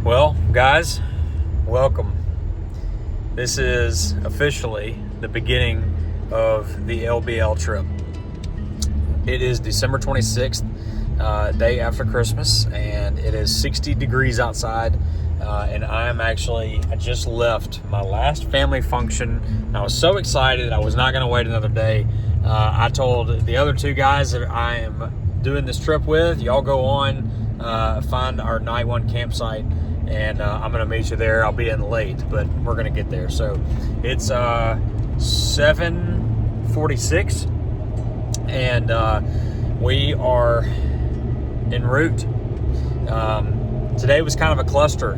Well, guys, welcome. This is officially the beginning of the LBL trip. It is December 26th, day after Christmas, and it is 60 degrees outside. And I just left my last family function. And I was so excited. I was not going to wait another day. I told the other two guys that I am doing this trip with, y'all go on, find our night one campsite, and I'm going to meet you there. I'll be in late, but we're going to get there. So it's 7:46, and we are en route. Today was kind of a cluster.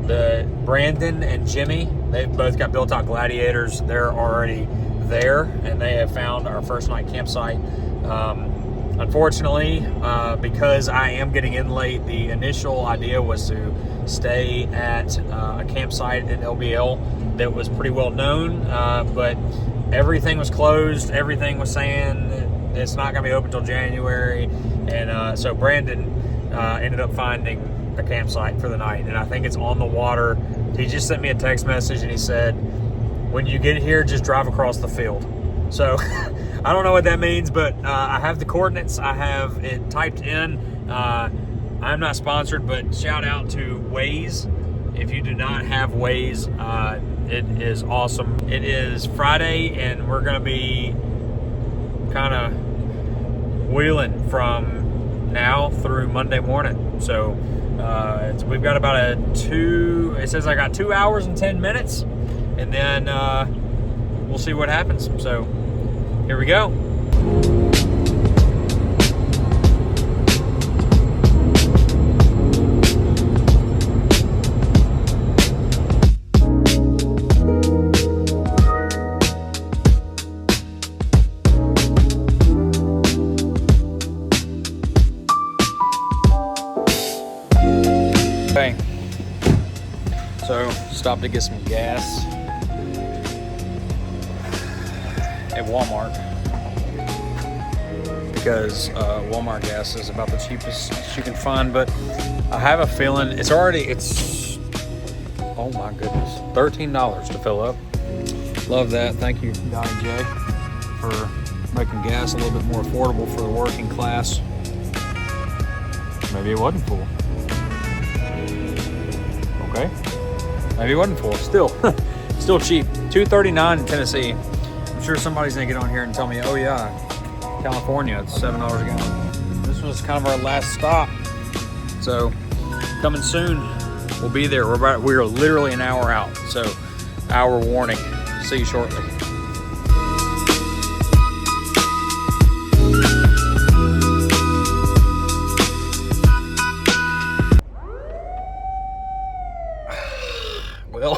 The Brandon and Jimmy, they've both got built out gladiators. They're already there, and they have found our first night campsite. Unfortunately, because I am getting in late, the initial idea was to stay at a campsite at LBL that was pretty well known, but everything was closed. Everything was saying it's not going to be open until January, and so Brandon ended up finding a campsite for the night, and I think it's on the water. He just sent me a text message, and he said, when you get here, just drive across the field. So I don't know what that means, but I have the coordinates. I have it typed in. I'm not sponsored, but shout out to Waze. If you do not have Waze, it is awesome. It is Friday, and we're going to be kind of wheeling from now through Monday morning. So we've got about it says I got 2 hours and 10 minutes, and then we'll see what happens. So here we go. Okay, so stopped to get some gas at Walmart because Walmart gas is about the cheapest you can find, but I have a feeling it's oh my goodness, $13 to fill up. Love that. Thank you, Don and Jay, for making gas a little bit more affordable for the working class. Maybe it wasn't full. Okay, maybe it wasn't full. Still cheap. $2.39 in Tennessee. I'm sure somebody's gonna get on here and tell me, oh yeah, California, it's $7 a gallon. This was kind of our last stop. So coming soon, we'll be there. We're literally an hour out. So hour warning. See you shortly. Well,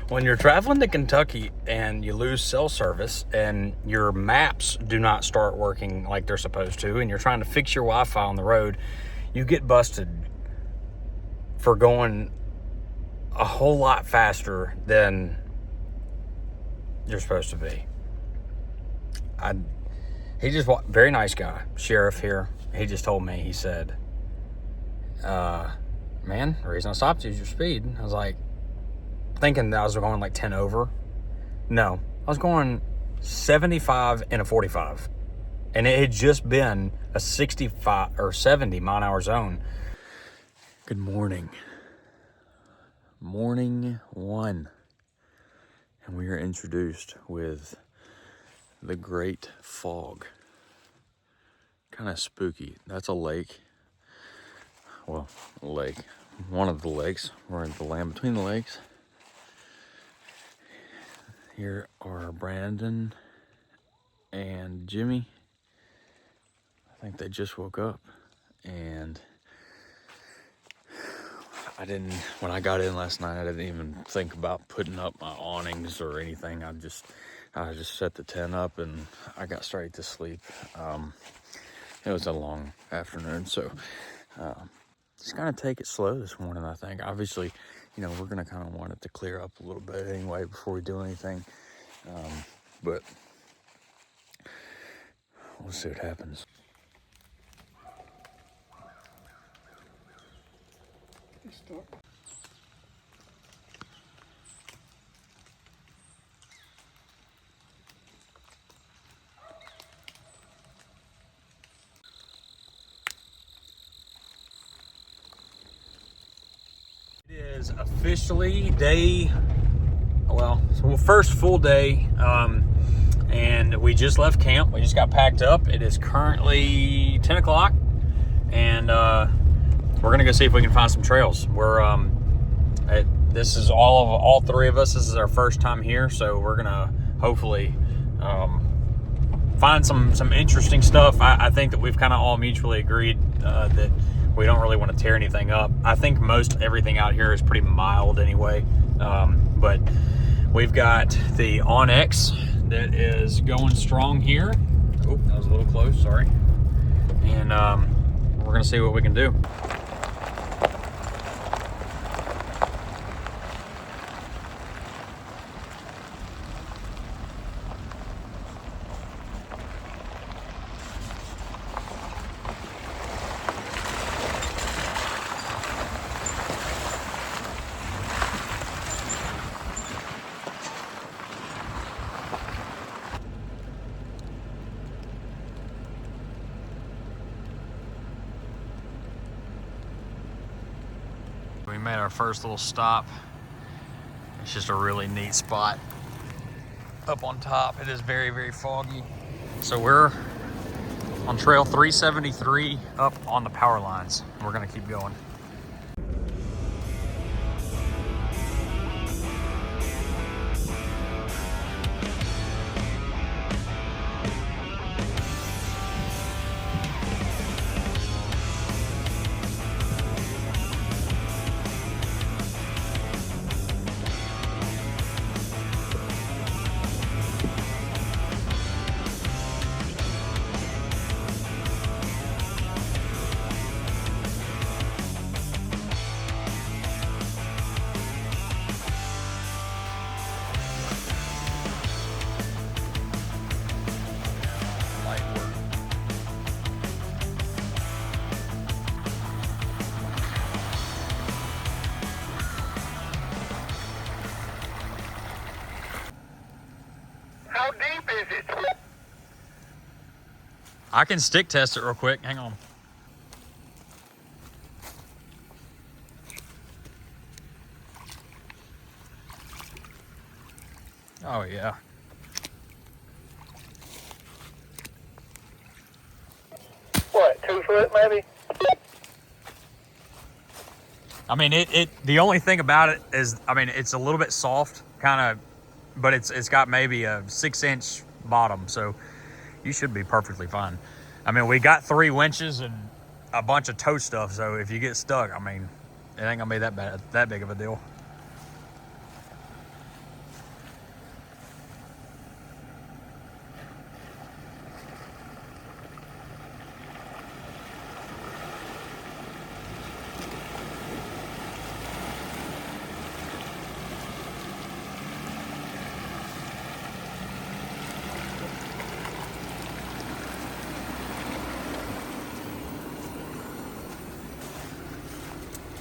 when you're traveling to Kentucky and you lose cell service and your maps do not start working like they're supposed to, and you're trying to fix your Wi-Fi on the road, you get busted for going a whole lot faster than you're supposed to be. Very nice guy, sheriff here. He just told me, he said, man, the reason I stopped you is your speed. I was like, thinking that I was going like 10 over. No, I was going 75 in a 45. And it had just been a 65 or 70 mile an hour zone. Good morning. Morning one. And we are introduced with the Great Fog. Kind of spooky. That's a lake. Well, a lake. One of the lakes. We're in the land between the lakes. Here are Brandon and Jimmy. I think they just woke up, and when I got in last night, I didn't even think about putting up my awnings or anything. I just set the tent up and I got straight to sleep. It was a long afternoon, so just gonna take it slow this morning, I think. Obviously, we're gonna kind of want it to clear up a little bit anyway before we do anything. But we'll see what happens. start. It is officially day, well, first full day, and we just left camp. We just got packed up. It is currently 10 o'clock, and we're gonna go see if we can find some trails. This is all three of us. This is our first time here, so we're gonna hopefully find some interesting stuff. I think that we've kind of all mutually agreed that we don't really want to tear anything up. I think most everything out here is pretty mild anyway, but we've got the OnX that is going strong here. Oh, that was a little close, sorry. And we're gonna see what we can do. We made our first little stop. It's just a really neat spot up on top. It is very, very foggy. So we're on trail 373 up on the power lines. We're gonna keep going. How deep is it? I can stick test it real quick. Hang on. Oh yeah. What, 2 foot maybe? I mean, the only thing about it is, I mean, it's a little bit soft, kind of, but it's got maybe a 6-inch bottom, so you should be perfectly fine. I mean, we got 3 winches and a bunch of tow stuff, so if you get stuck, I mean, it ain't gonna be that big of a deal.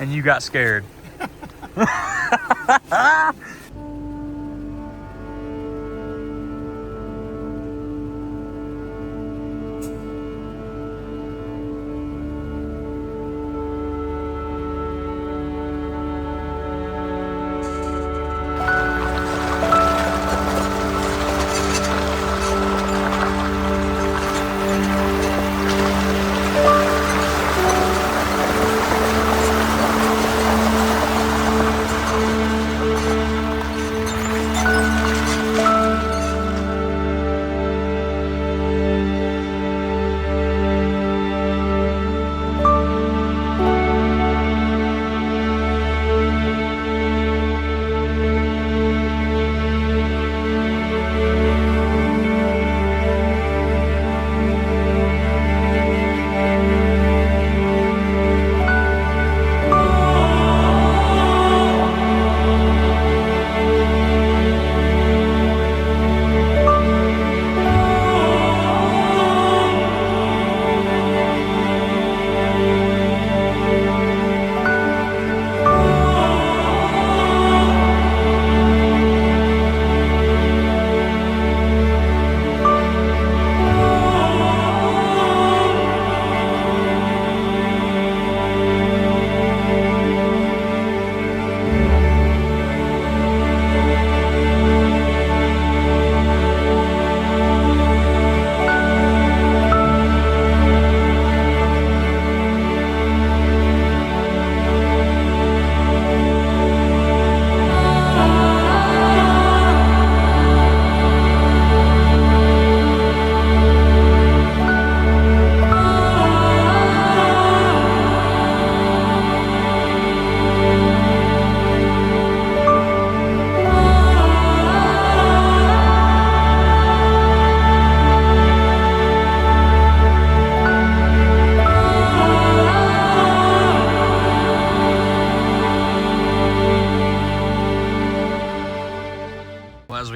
And you got scared.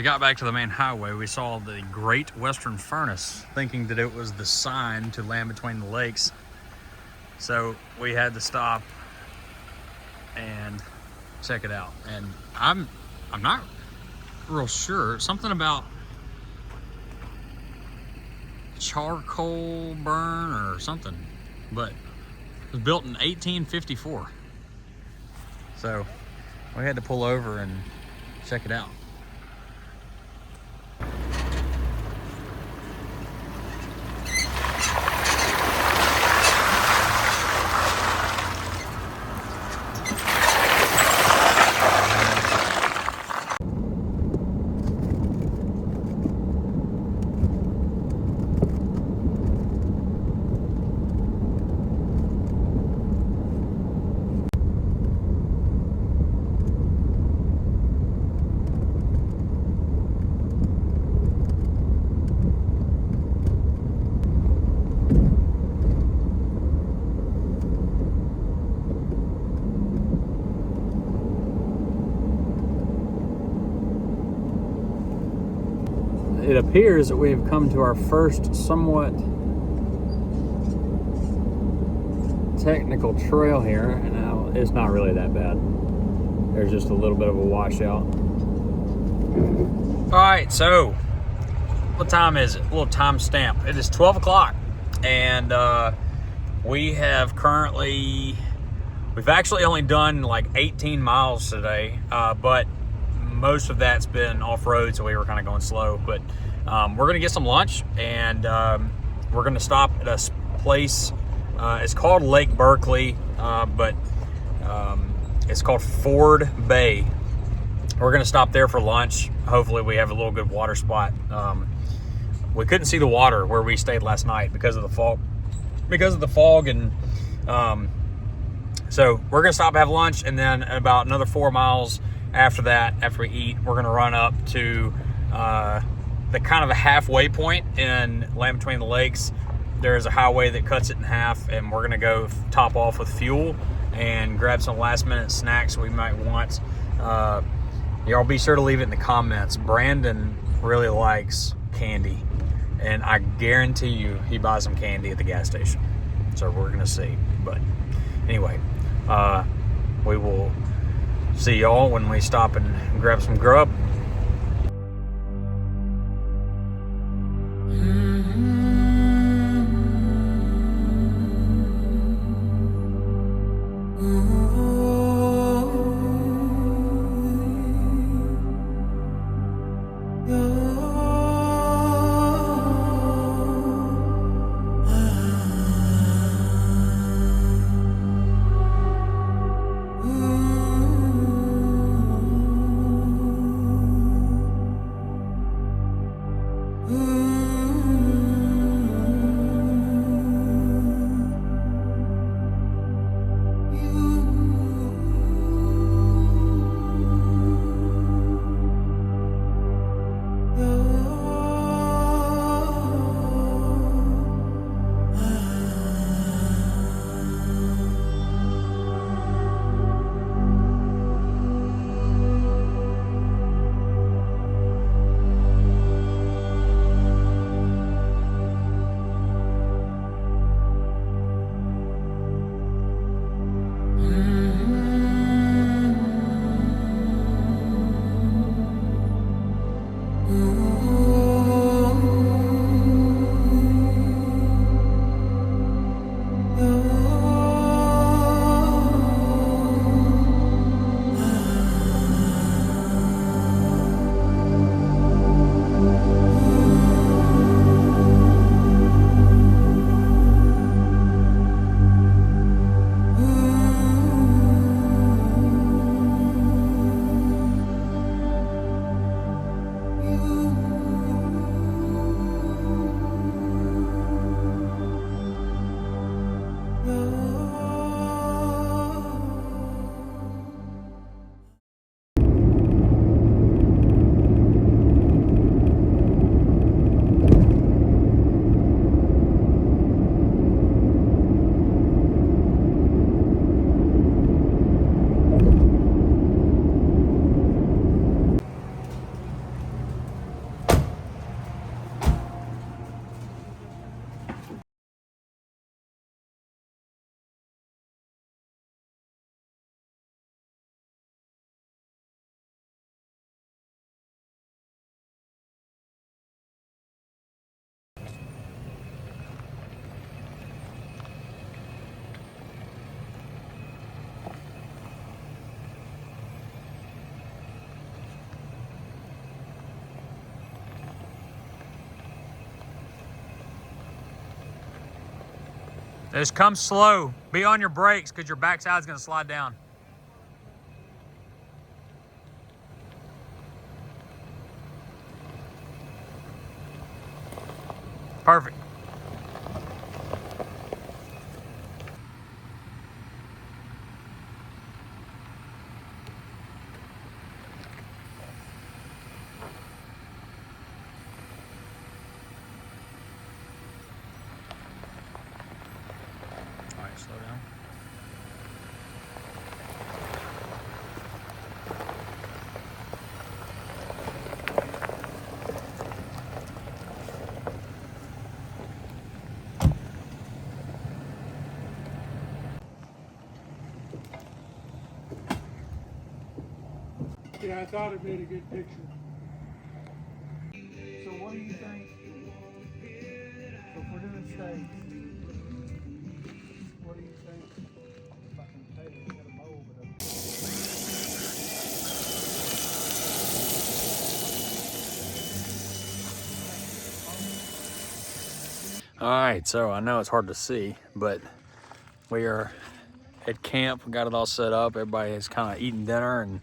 got back to the main highway, we saw the Great Western Furnace, thinking that it was the sign to Land Between the Lakes. So we had to stop and check it out. And I'm not real sure. Something about charcoal burn or something, but it was built in 1854. So we had to pull over and check it out. It appears that we have come to our first somewhat technical trail here, and now it's not really that bad. There's just a little bit of a washout. All right, so what time is it? A little time stamp. It is 12 o'clock, and we have currently, we've actually only done like 18 miles today, but most of that's been off-road, so we were kind of going slow. But we're gonna get some lunch, and we're gonna stop at a place. It's called Lake Berkeley, but it's called Ford Bay. We're gonna stop there for lunch. Hopefully we have a little good water spot. We couldn't see the water where we stayed last night because of the fog. And so we're gonna stop and have lunch, and then about another 4 miles after that, after we eat, we're gonna run up to the kind of a halfway point in Land Between the Lakes. There's a highway that cuts it in half, and we're gonna go top off with fuel and grab some last minute snacks we might want. Y'all be sure to leave it in the comments. Brandon really likes candy, and I guarantee you he buys some candy at the gas station. So we're gonna see. But anyway, we will see y'all when we stop and grab some grub. Just come slow. Be on your brakes because your backside's gonna slide down. Perfect. All right, slow down. Yeah, I thought it made a good picture. So what do you think? So if we're doing states, what do you think? If I can tell you, got a mold, All right, so I know it's hard to see, but we are at camp. We got it all set up. Everybody is kind of eating dinner and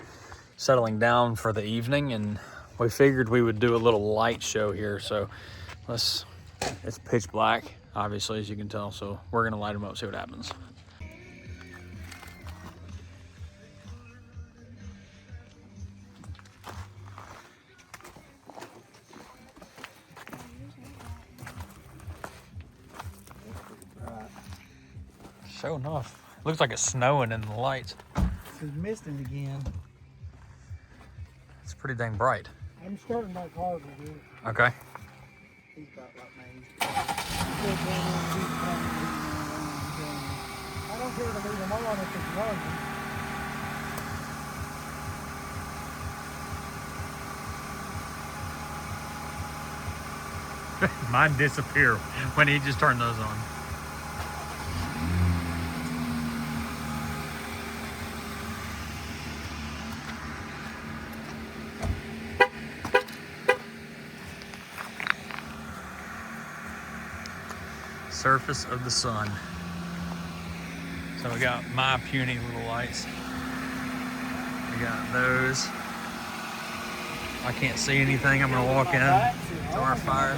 settling down for the evening, and we figured we would do a little light show here. So it's pitch black, obviously, as you can tell. So we're gonna light them up, see what happens. Sure enough, looks like it's snowing in the lights. he's missing again. It's pretty dang bright. I'm starting my car to do it. Okay. He's about like me. I don't care to leave him on if it's running. Mine disappear when he just turned those on. Surface of the sun. So we got my puny little lights. We got those. I can't see anything. I'm gonna walk in to our fire.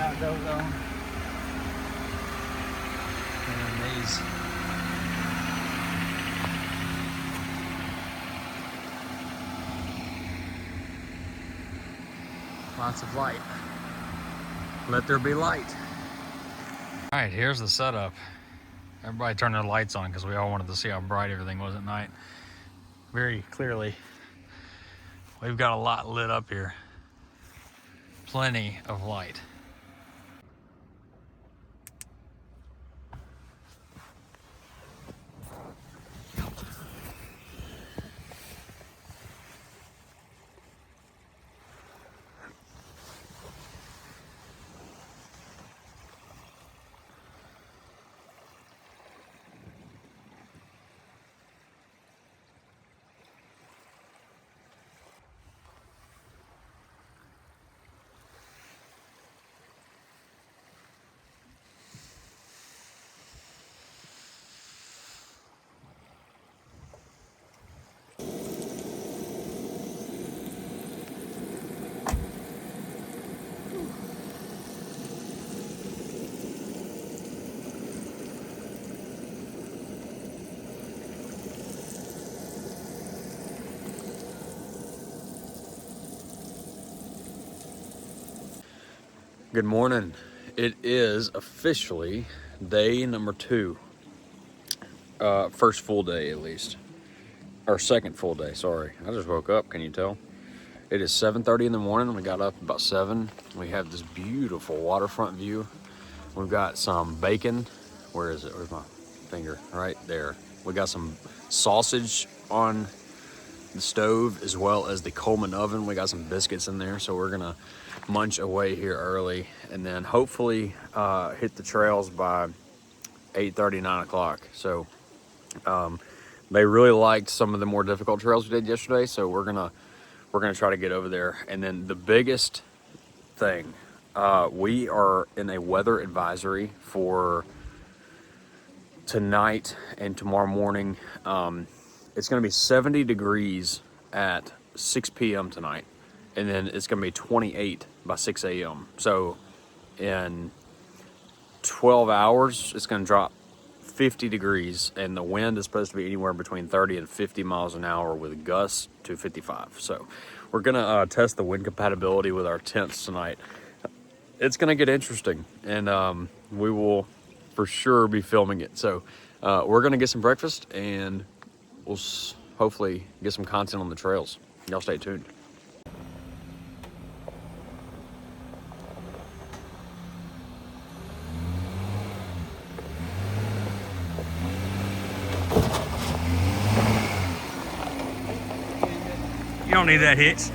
And these. Lots of light. Let there be light. All right, here's the setup. Everybody turned their lights on because we all wanted to see how bright everything was at night. Very clearly, we've got a lot lit up here. Plenty of light. Good morning. It is officially day number 2. First full day, at least. Or second full day, sorry. I just woke up, can you tell? It is 7:30 in the morning. We got up about 7. We have this beautiful waterfront view. We've got some bacon. Where is it? Where's my finger? Right there. We got some sausage on the stove as well as the Coleman oven. We got some biscuits in there, so we're gonna munch away here early and then hopefully hit the trails by 8:30, 9 o'clock. So they really liked some of the more difficult trails we did yesterday, so we're gonna try to get over there. And then the biggest thing, we are in a weather advisory for tonight and tomorrow morning. It's going to be 70 degrees at 6 p.m. tonight, and then it's going to be 28 by 6 a.m. So in 12 hours, it's going to drop 50 degrees, and the wind is supposed to be anywhere between 30 and 50 miles an hour with gusts to 55. So we're going to test the wind compatibility with our tents tonight. It's going to get interesting, and we will for sure be filming it. So we're going to get some breakfast, and we'll hopefully get some content on the trails. Y'all stay tuned. You don't need that hitch.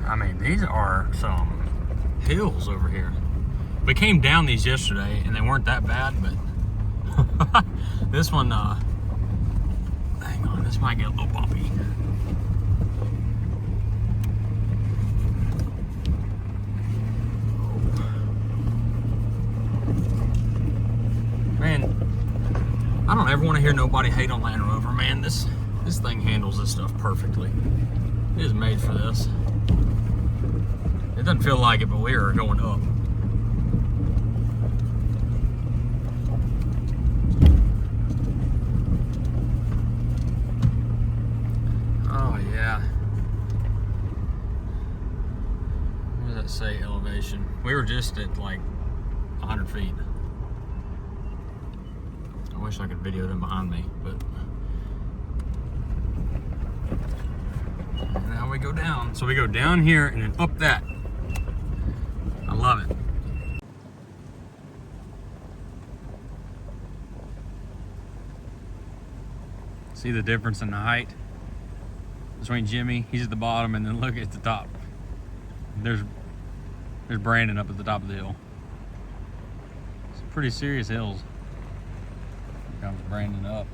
I mean, these are some hills over here. We came down these yesterday and they weren't that bad, but this one, hang on, this might get a little bumpy. Man, I don't ever want to hear nobody hate on Land Rover, man. This thing handles this stuff perfectly. It is made for this. It doesn't feel like it, but we are going up. Oh yeah. What does that say, elevation? We were just at like 100 feet. I wish I could video them behind me, but now we go down. So we go down here and then up that. I love it. See the difference in the height between Jimmy? He's at the bottom, and then look at the top. There's Brandon up at the top of the hill. It's pretty serious hills. Here comes Brandon up.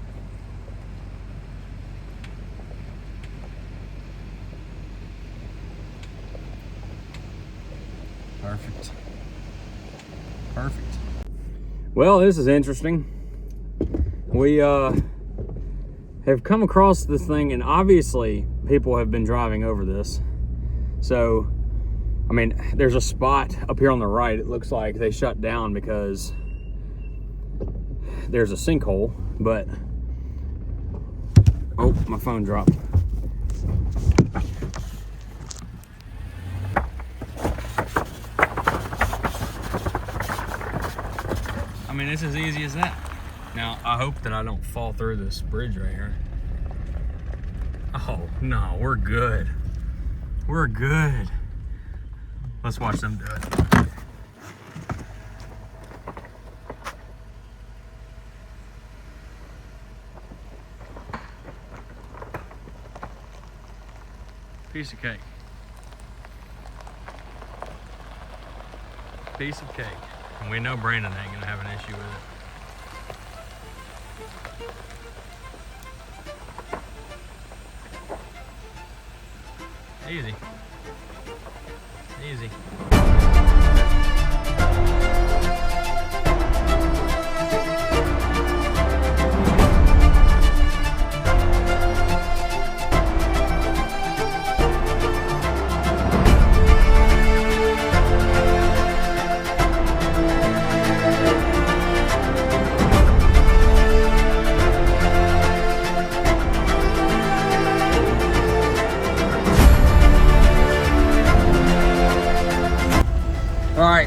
Perfect. Perfect. Well, this is interesting. We have come across this thing, and obviously people have been driving over this. So, I mean, there's a spot up here on the right. It looks like they shut down because there's a sinkhole, but oh, my phone dropped. I mean, it's as easy as that. Now, I hope that I don't fall through this bridge right here. Oh, no, we're good. We're good. Let's watch them do it. Piece of cake. Piece of cake. And we know Brandon ain't gonna have an issue with it. Easy. Easy.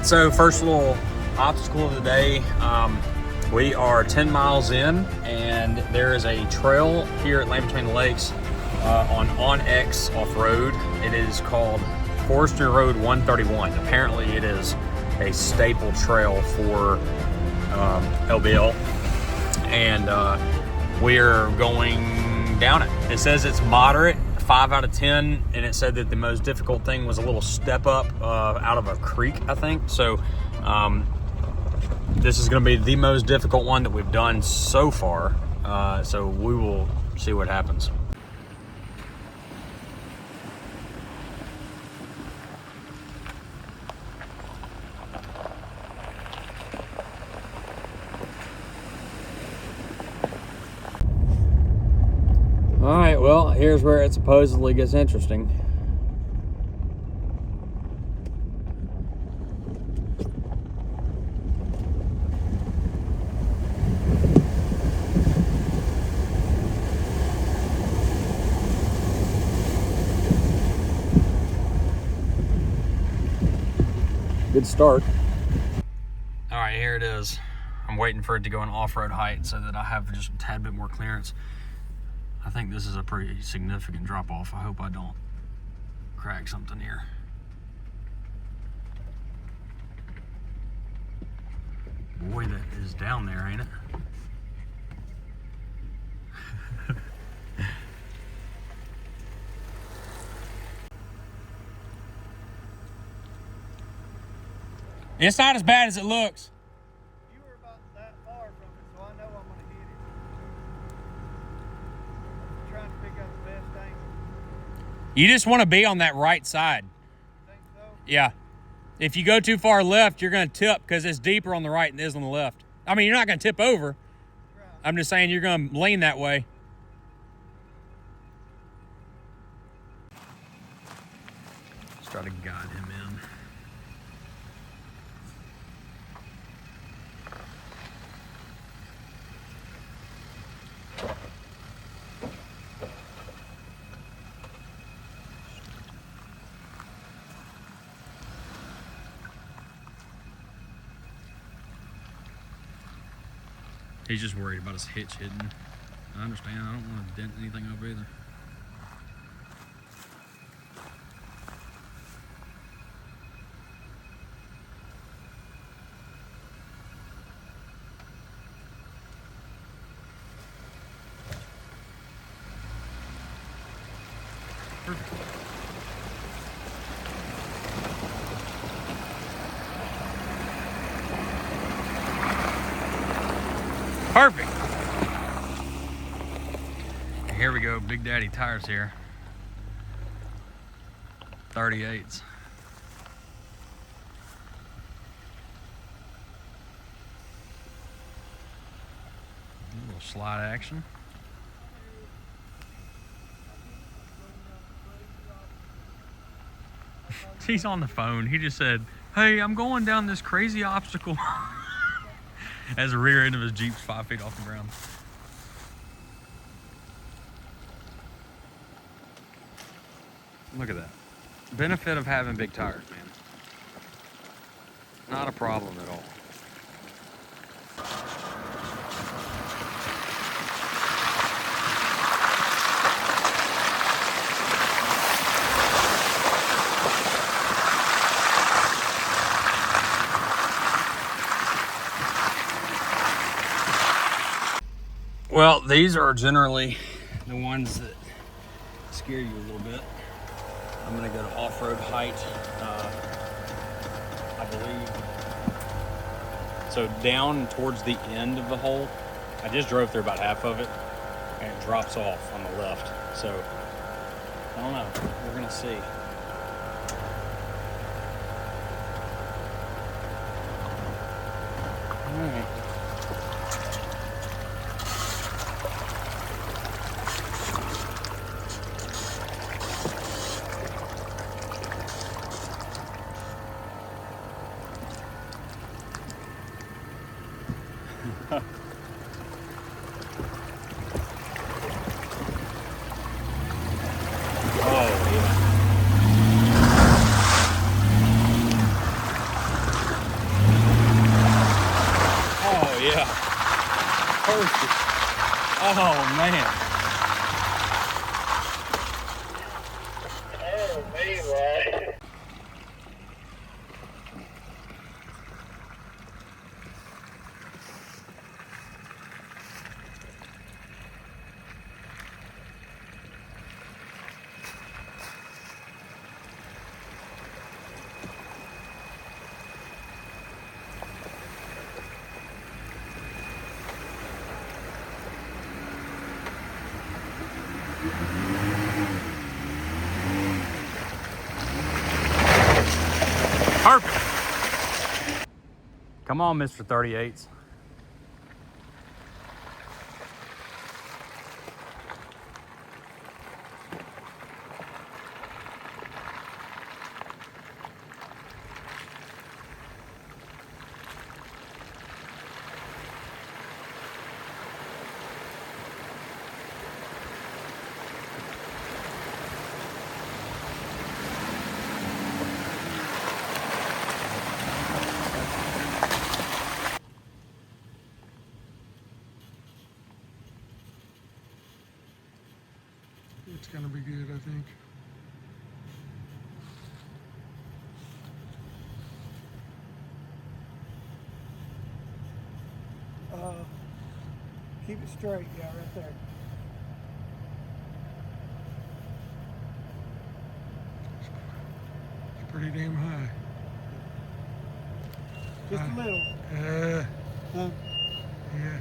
So first little obstacle of the day, We are 10 miles in, and there is a trail here at Land Between the Lakes on OnX Offroad. It is called Forestry Road 131. Apparently it is a staple trail for LBL, and we're going down it. It says it's moderate, 5 out of 10, and it said that the most difficult thing was a little step up out of a creek, I think. So this is going to be the most difficult one that we've done so far. So we will see what happens. All right, well, here's where it supposedly gets interesting. Good start. All right, here it is. I'm waiting for it to go in off-road height so that I have just a tad bit more clearance. I think this is a pretty significant drop off. I hope I don't crack something here. Boy, that is down there, ain't it? It's not as bad as it looks. You were about that far from it, so I know I'm going to hit it. I'm trying to pick up the best angle. You just want to be on that right side. Think so? Yeah. If you go too far left, you're going to tip because it's deeper on the right than it is on the left. I mean, you're not going to tip over. Right. I'm just saying you're going to lean that way. Let's try to guide him in. He's just worried about his hitch hitting. I understand. I don't want to dent anything up either. Perfect. Perfect. Here we go, Big Daddy tires here. 38s. A little slide action. He's on the phone. He just said, "Hey, I'm going down this crazy obstacle." As the rear end of his Jeep's 5 feet off the ground. Look at that. Benefit of having big tires, man. Not a problem at all. Well, these are generally the ones that scare you a little bit. I'm gonna go to off-road height, I believe. So down towards the end of the hole, I just drove through about half of it, and it drops off on the left. So, I don't know, we're gonna see. All right. Oh, yeah. Oh, man. Oh, me, right? Perfect. Come on, Mr. 38s. It's gonna be good, I think. Keep it straight, yeah, right there. It's pretty damn high. Just a little. Huh? Yeah.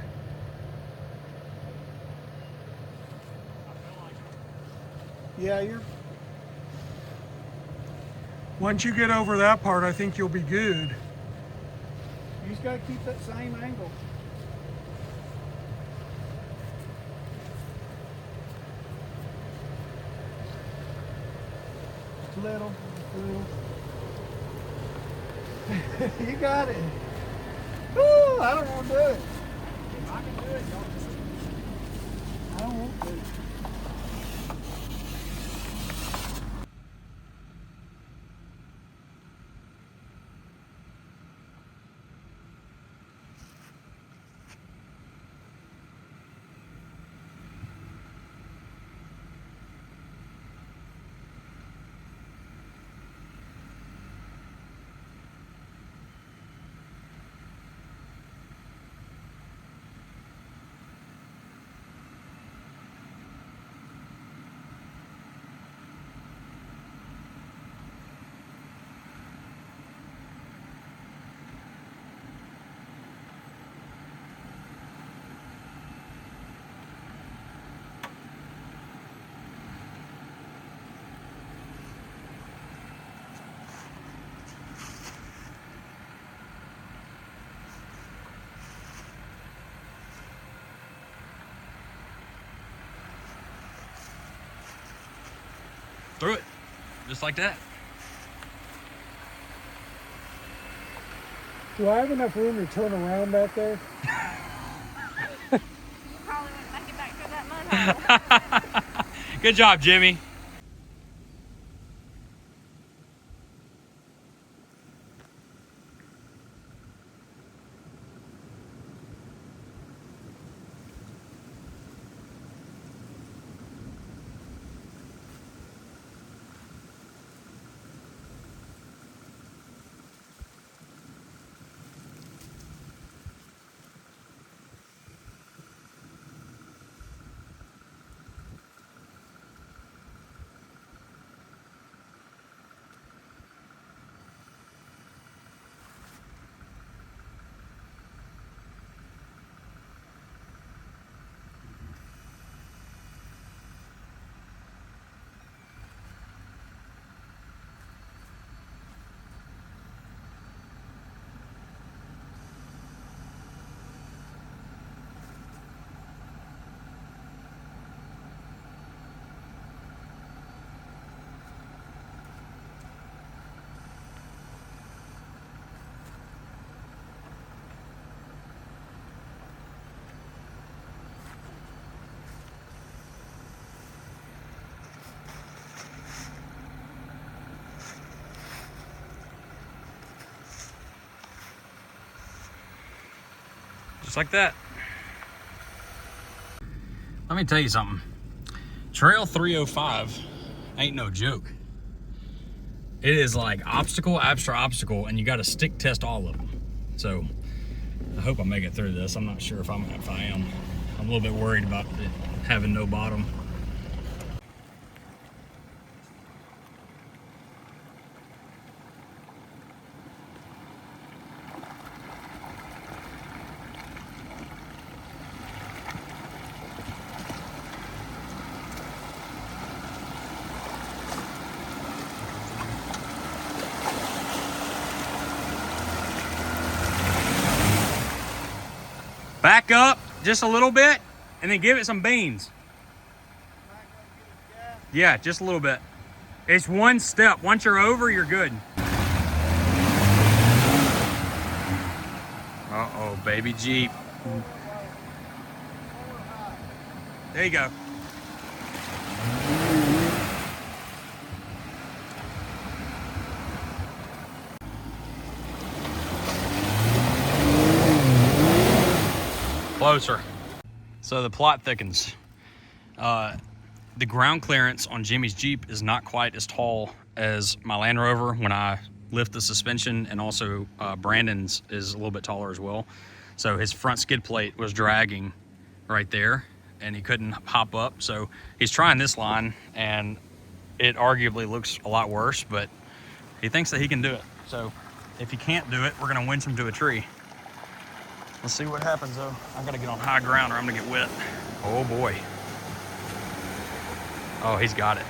Yeah, you're. Once you get over that part, I think you'll be good. You just gotta keep that same angle. Little. You got it. Woo, I don't want to do it. If I can do it, y'all just. I don't want to. Through it. Just like that. Do I have enough room to turn around back there? You probably wouldn't make it back through that mud hole. Good job, Jimmy. Just like that. Let me tell you something. Trail 305 ain't no joke. It is like obstacle after obstacle, and you got to stick test all of them. So I hope I make it through this. I'm not sure if I am. I'm a little bit worried about it having no bottom. Back up just a little bit and then give it some beans. Yeah, just a little bit. It's one step. Once you're over, you're good. Uh-oh, baby Jeep. There you go. Closer. So the plot thickens. The ground clearance on Jimmy's Jeep is not quite as tall as my Land Rover when I lift the suspension, and also Brandon's is a little bit taller as well. So his front skid plate was dragging right there and he couldn't hop up. So he's trying this line and it arguably looks a lot worse, but he thinks that he can do it. So if he can't do it, we're gonna winch him to a tree. Let's see what happens though. I gotta get on high ground or I'm gonna get wet. Oh boy. Oh, he's got it.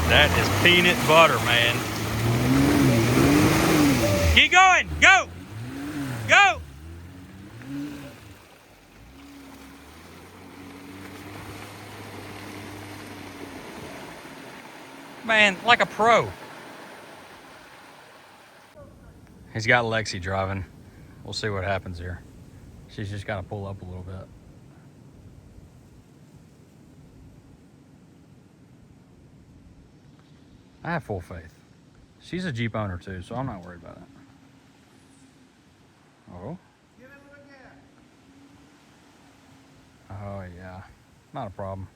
That is peanut butter, man. Keep going, go, go. Man, like a pro. He's got Lexi driving. We'll see what happens here. She's just got to pull up a little bit. I have full faith. She's a Jeep owner too, so I'm not worried about it. Oh. Oh yeah, not a problem.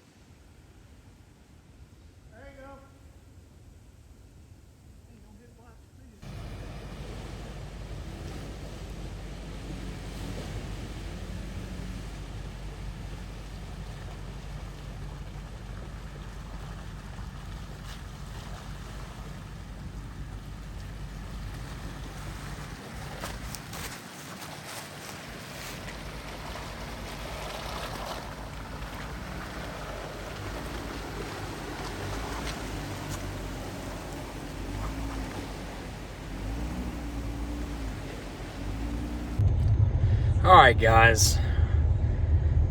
All right, guys,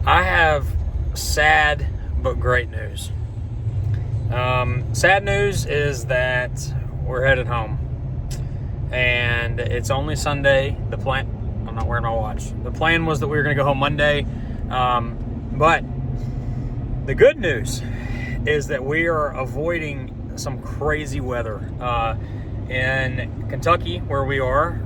I have sad but great news. Sad news is that we're headed home, and it's only Sunday. The plan, I'm not wearing my watch. The plan was that we were going to go home Monday, but the good news is that we are avoiding some crazy weather in Kentucky, where we are.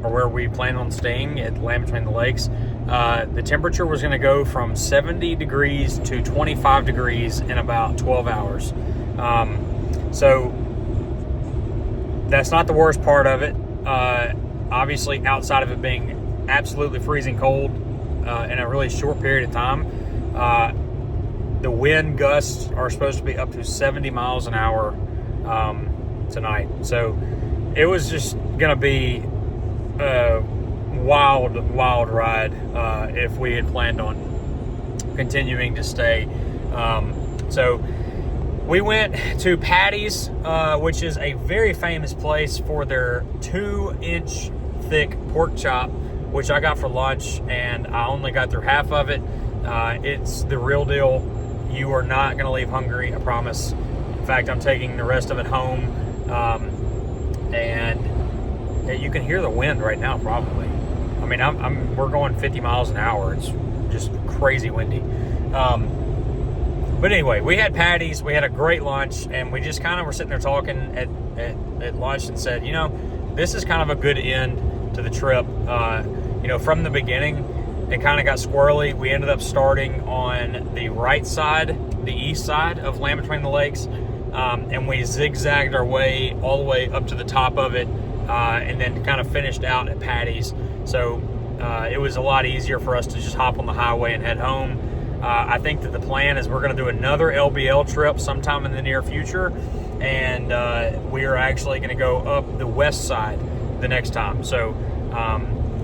Or where we plan on staying at Land Between the Lakes. The temperature was going to go from 70 degrees to 25 degrees in about 12 hours. So that's not the worst part of it. Obviously, outside of it being absolutely freezing cold in a really short period of time, the wind gusts are supposed to be up to 70 miles an hour tonight. So it was just going to be a wild ride if we had planned on continuing to stay. So we went to Patty's, which is a very famous place for their 2-inch thick pork chop, which I got for lunch, and I only got through half of it. It's the real deal. You are not going to leave hungry, I promise. In fact, I'm taking the rest of it home, and you can hear the wind right now, probably. I mean, we're going 50 miles an hour. It's just crazy windy. But anyway, we had Patty's. We had a great lunch, and we just kind of were sitting there talking at lunch and said, you know, this is kind of a good end to the trip. You know, from the beginning, it kind of got squirrely. We ended up starting on the right side, the east side of Land Between the Lakes, and we zigzagged our way all the way up to the top of it, and then kind of finished out at Patty's. So it was a lot easier for us to just hop on the highway and head home. I think that the plan is we're going to do another LBL trip sometime in the near future, and we are actually going to go up the west side the next time. So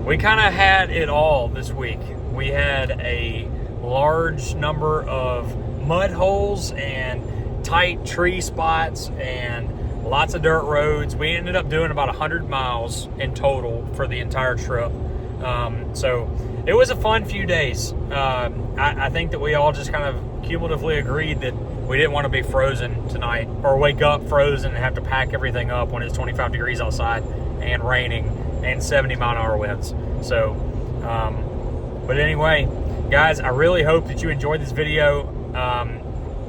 we kind of had it all this week. We had a large number of mud holes and tight tree spots and lots of dirt roads. We ended up doing about 100 miles in total for the entire trip. So it was a fun few days. I think that we all just kind of cumulatively agreed that we didn't want to be frozen tonight or wake up frozen and have to pack everything up when it's 25 degrees outside and raining and 70-mile-an-hour winds. So, but anyway, guys, I really hope that you enjoyed this video.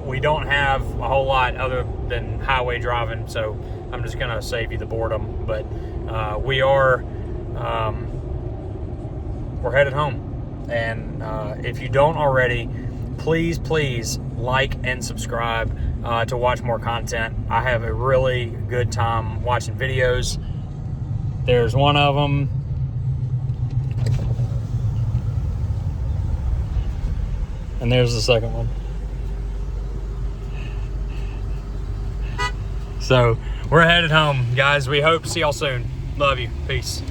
We don't have a whole lot other than highway driving, so I'm just gonna save you the boredom. But we're headed home, and if you don't already, please like and subscribe to watch more content. I have a really good time watching videos. There's one of them. And there's the second one. So we're headed home, guys. We hope to see y'all soon. Love you. Peace.